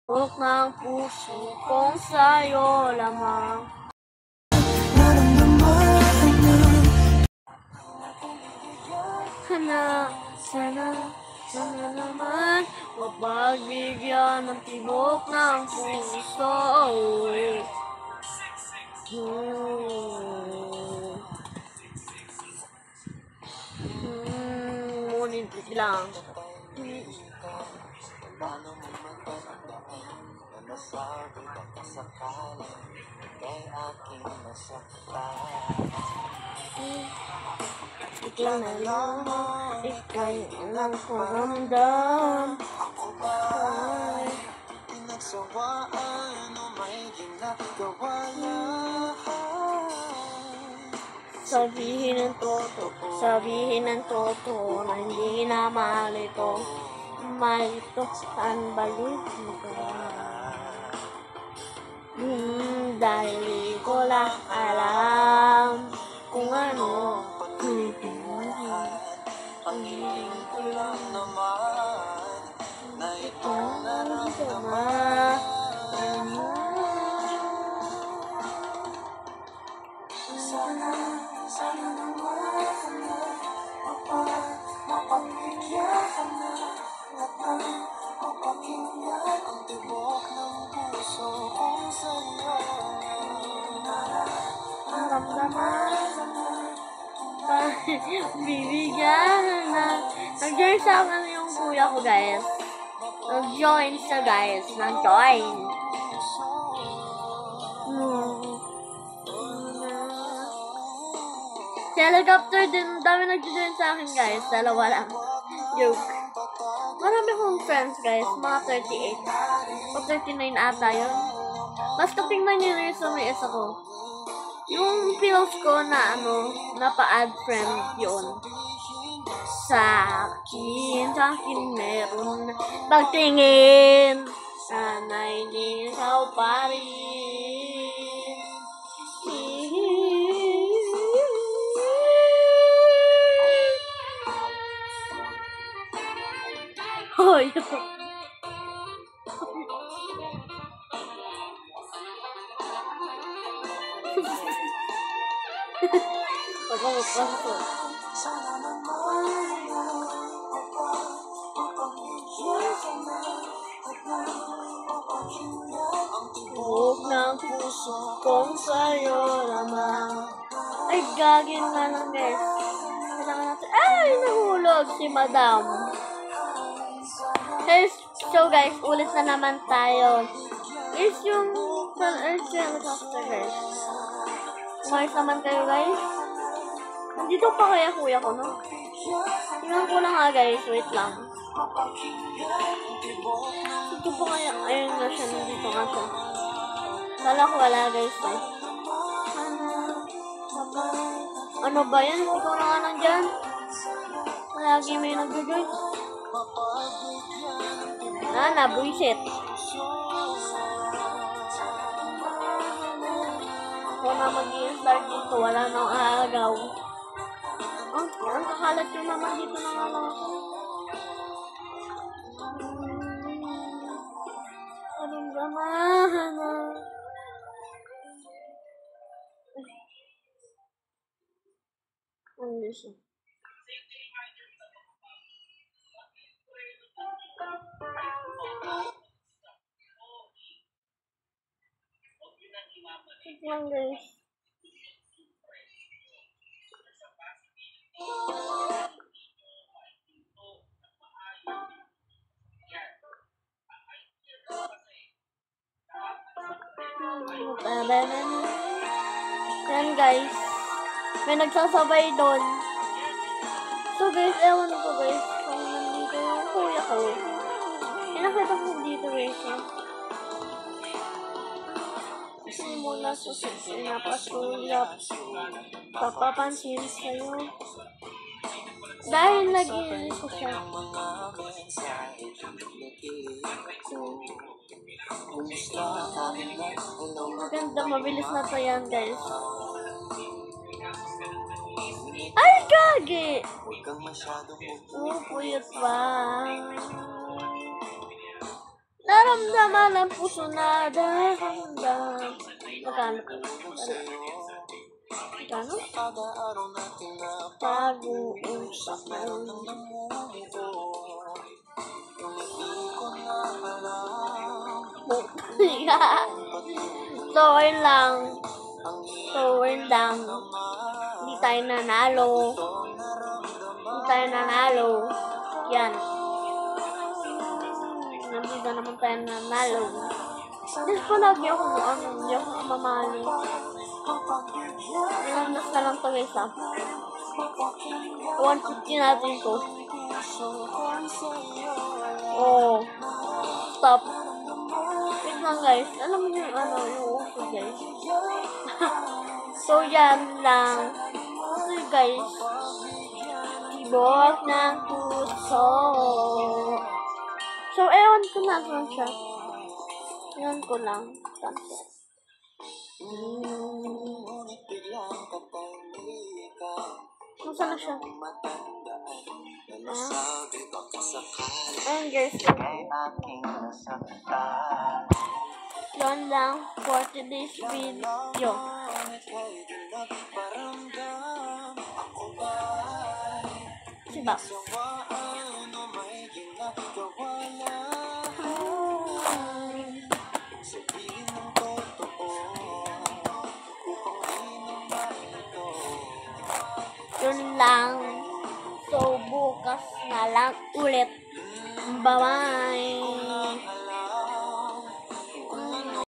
Bulok ng puso kong sa'yo lamang. Sana naman mapagbigyan ng tibok ng puso. Ngunit lang. Ikaw na lang, ika'y ilang paramdam. Ay, pinagsawaan o may ginagawa lang. Sabihin ng totoo na hindi na malito. Malito ang balik mo. Dahil di ko lang alam kung ano. Ang hiling ko lang naman na itong naramdaman. Sana naman mapagbigyan ka na at mapakinggan ang tibok ng puso kong sa'yo. Naramdaman bibigyan na. Nag-join sa akin yung kuya ko, guys. Nag-join siya, guys. Nag-join. Si Helicopter din, dami nag-join sa akin, guys. Dalawa lang. Joke. Marami akong friends, guys. Mga 38. O 39 ata yun. Basta tingnan nyo yung resume ko. Yung pills ko na napa-add friend yun. Sa akin meron pagtingin. Sana'y ikaw pa rin. Hoy! Buhok ng puso kong sa'yo lamang. Ay, gagin na lang, guys. Kailangan natin. Ay, nahulog si Madam. Hey, so guys, ulit na naman tayo. Is yung helicopter, guys. Umayos naman kayo, guys. Nandito pa kaya kuya ko, no? Tingnan ko lang nga, guys. Wait lang. Dito pa kaya. Ayun na siya. Nandito nga siya. Kala ko wala, guys. Ano ba yan? Ikaw na nga nandyan. Lagi may nag-join. Buisit. Ako na mag-i-start dito. Wala nang aagaw. Ang kakalat yun naman dito na nga lang ako. Paringamahan na. Ano siya? Lang, guys. Yan, guys. May nagsasabay doon. So, guys, ewan ko, guys. Kung nandito yung kuya ko. Nakita ko dito, guys. Simula sa sinapasulap, papapansin sa'yo. Dahil nag-iinis ko siya. Maganda, mabilis na to yan, guys. Ay, gagi! Puyot ba? Maramdaman ang puso na dahan-dahan. Magkano? Magkano? Pag-uunsakan. So, ayun lang. Hindi tayo nanalo. Yan. Nandito naman tayo nanalo. Diyos ko lagi ako hindi ako mamali. Ilandas na lang ito guys ah. 150 natin ito. Oh. Stop. Wait lang guys. Alam mo yung yung uso guys. So yan lang. So guys. Buhat ng puso. So ewan ko na saan siya. Ewan ko lang. Saan siya. Nasaan na siya? Ayun guys. Yan lang for today's video. Diba? Yun lang. So, bukas na lang ulit. Bye-bye!